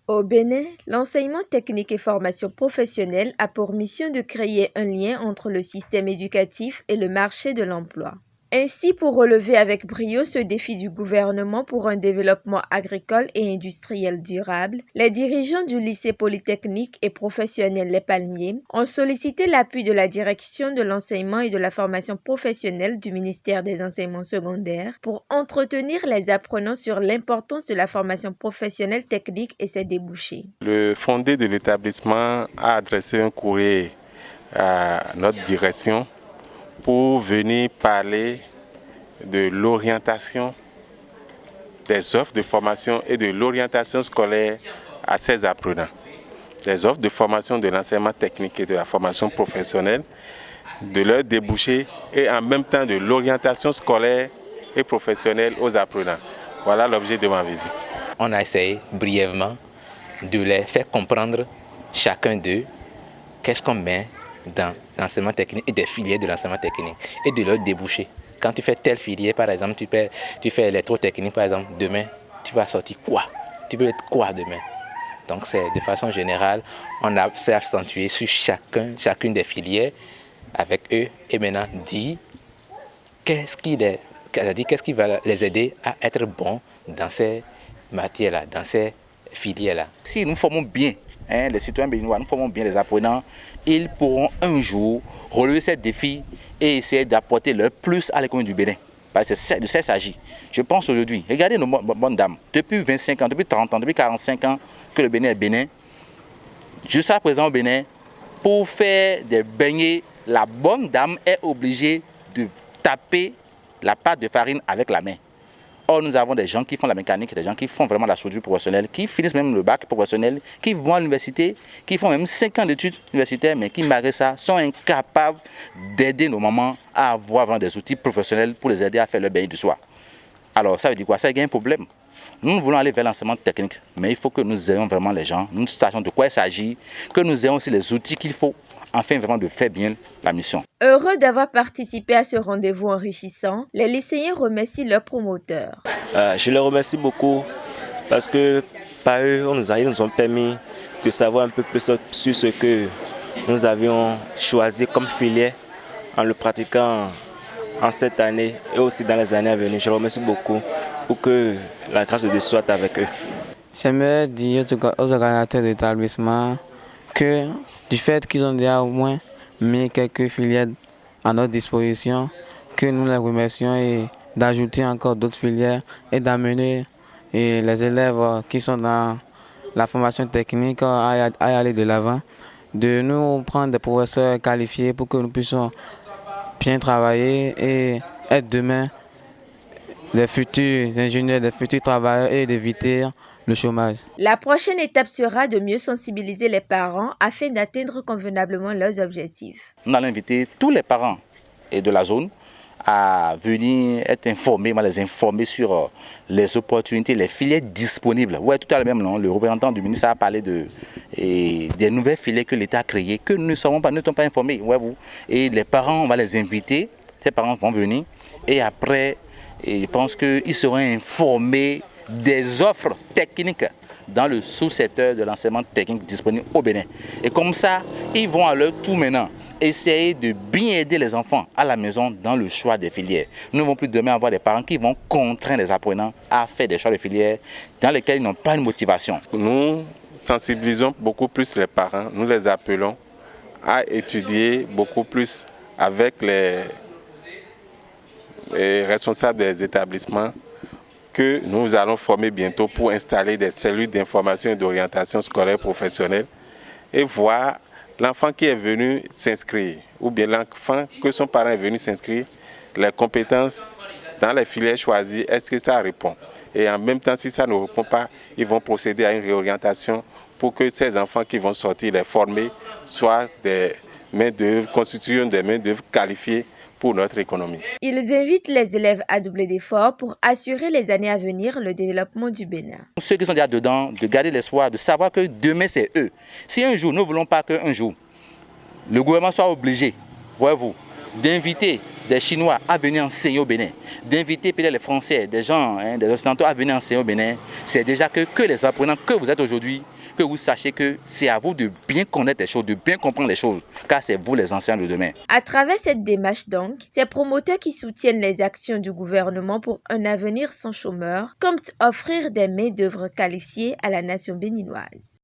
Au Bénin, l'enseignement technique et formation professionnelle a pour mission de créer un lien entre le système éducatif et le marché de l'emploi. Ainsi, pour relever avec brio ce défi du gouvernement pour un développement agricole et industriel durable, les dirigeants du lycée polytechnique et professionnel Les Palmiers ont sollicité l'appui de la direction de l'enseignement et de la formation professionnelle du ministère des enseignements secondaires pour entretenir les apprenants sur l'importance de la formation professionnelle technique et ses débouchés. Le fondé de l'établissement a adressé un courrier à notre direction pour venir parler de l'orientation des offres de formation et de l'orientation scolaire à ces apprenants. Des offres de formation de l'enseignement technique et de la formation professionnelle, de leurs débouchés et en même temps de l'orientation scolaire et professionnelle aux apprenants. Voilà l'objet de ma visite. On a essayé brièvement de les faire comprendre chacun d'eux qu'est-ce qu'on met dans l'enseignement technique et des filières de l'enseignement technique et de leurs débouchés. Quand tu fais telle filière, par exemple, tu fais électrotechnique, par exemple, demain, tu vas sortir quoi? Tu peux être quoi demain? Donc, c'est de façon générale, s'est accentué sur chacune des filières avec eux et maintenant dit qu'est-ce qui va les aider à être bons dans ces matières-là, dans ces filières-là. Si nous formons bien les citoyens béninois, nous formons bien les apprenants, ils pourront un jour relever ces défis et essayer d'apporter leur plus à l'économie du Bénin. Parce que c'est de ça qu'il s'agit. Je pense aujourd'hui, regardez nos bonnes dames, depuis 25 ans, depuis 30 ans, depuis 45 ans que le Bénin est Bénin, jusqu'à présent au Bénin, pour faire des beignets, la bonne dame est obligée de taper la pâte de farine avec la main. Or, nous avons des gens qui font la mécanique, des gens qui font vraiment la soudure professionnelle, qui finissent même le bac professionnel, qui vont à l'université, qui font même 5 ans d'études universitaires, mais qui, malgré ça, sont incapables d'aider nos mamans à avoir vraiment des outils professionnels pour les aider à faire leur bain du soir. Alors, ça veut dire quoi? Ça veut dire qu'il y a un problème. Nous voulons aller vers l'enseignement technique, mais il faut que nous ayons vraiment les gens, nous sachions de quoi il s'agit, que nous ayons aussi les outils qu'il faut, afin vraiment de faire bien la mission. Heureux d'avoir participé à ce rendez-vous enrichissant, les lycéens remercient leurs promoteurs. Je les remercie beaucoup parce que par eux, ils nous ont permis de savoir un peu plus sur ce que nous avions choisi comme filière en le pratiquant en cette année et aussi dans les années à venir. Je les remercie beaucoup pour que la grâce de Dieu soit avec eux. J'aimerais dire aux organisateurs de l'établissement que du fait qu'ils ont déjà au moins mis quelques filières à notre disposition, que nous les remercions et d'ajouter encore d'autres filières et d'amener les élèves qui sont dans la formation technique à aller de l'avant, de nous prendre des professeurs qualifiés pour que nous puissions bien travailler et être demain des futurs ingénieurs, des futurs travailleurs et d'éviter le chômage. La prochaine étape sera de mieux sensibiliser les parents afin d'atteindre convenablement leurs objectifs. Nous allons inviter tous les parents de la zone à venir être informés, les informer sur les opportunités, les filières disponibles. Ouais, tout à l'heure même, le représentant du ministère a parlé des nouvelles filières que l'État a créées, que nous ne sommes pas informés. Ouais, vous. Et les parents, on va les inviter, ces parents vont venir et après, je pense qu'ils seront informés des offres techniques dans le sous-secteur de l'enseignement technique disponible au Bénin. Et comme ça, ils vont à leur tour maintenant essayer de bien aider les enfants à la maison dans le choix des filières. Nous ne vont plus demain avoir des parents qui vont contraindre les apprenants à faire des choix de filières dans lesquels ils n'ont pas une motivation. Nous sensibilisons beaucoup plus les parents, nous les appelons à étudier beaucoup plus avec les responsables des établissements que nous allons former bientôt pour installer des cellules d'information et d'orientation scolaire professionnelle et voir l'enfant qui est venu s'inscrire ou bien l'enfant que son parent est venu s'inscrire, les compétences dans les filières choisies, est-ce que ça répond? Et en même temps, si ça ne répond pas, ils vont procéder à une réorientation pour que ces enfants qui vont sortir, les former, soient des main-d'œuvre, constituent des main-d'œuvre qualifiées pour notre économie. Ils invitent les élèves à doubler d'efforts pour assurer les années à venir le développement du Bénin. Ceux qui sont déjà dedans, de garder l'espoir, de savoir que demain c'est eux. Si un jour, nous ne voulons pas qu'un jour, le gouvernement soit obligé, voyez-vous, d'inviter des Chinois à venir enseigner au Bénin, d'inviter peut-être les Français, des gens, des Occidentaux à venir enseigner au Bénin, c'est déjà que les apprenants que vous êtes aujourd'hui, que vous sachiez que c'est à vous de bien connaître les choses, de bien comprendre les choses, car c'est vous les anciens de demain. À travers cette démarche donc, ces promoteurs qui soutiennent les actions du gouvernement pour un avenir sans chômeurs comptent offrir des main-d'œuvre qualifiées à la nation béninoise.